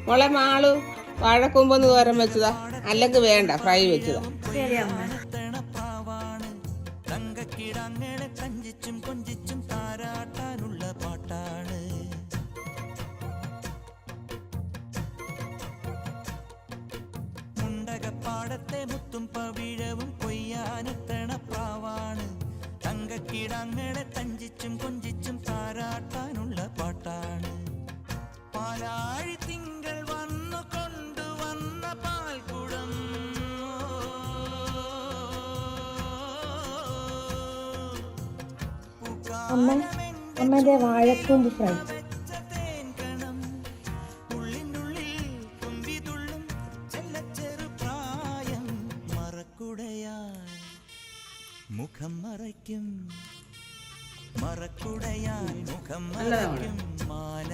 മോളെ മാളു വാഴക്കൊമ്പൊന്ന് തോരൻ വെച്ചതാ, അല്ലെങ്കിൽ വേണ്ട ഫ്രൈ വെച്ചതാ. ശരി അമ്മ. തങ്കക്കിടങ്ങളെ തഞ്ചിച്ചും കൊഞ്ചിച്ചും താരാട്ടാനുള്ള പാട്ടാണ്. മുണ്ടകപ്പാടത്തെ മുത്തും പവിഴവും കൊയ്യാനെത്തണ പ്രാവാണ്. തങ്കക്കിടങ്ങളെ തഞ്ചിച്ചും കൊഞ്ചിച്ചും താരാട്ടാനുള്ള പാട്ടാണ്. പാലാഴി തിങ്കൾ വന്നു കൊണ്ടുവന്ന പാൽക്കുടം അമ്മ അമ്മയുടെ വാഴക്കൂമ്പ് ഫ്രൈ. തേൻകണം ഉള്ളിനുള്ളിൽ തുമ്പിതുള്ളും ചെല്ലച്ചെറു പ്രായം മറക്കുടയാൽ മുഖം മറയ്ക്കും. മറക്കുടയാൽ മുഖം മറയ്ക്കും മാല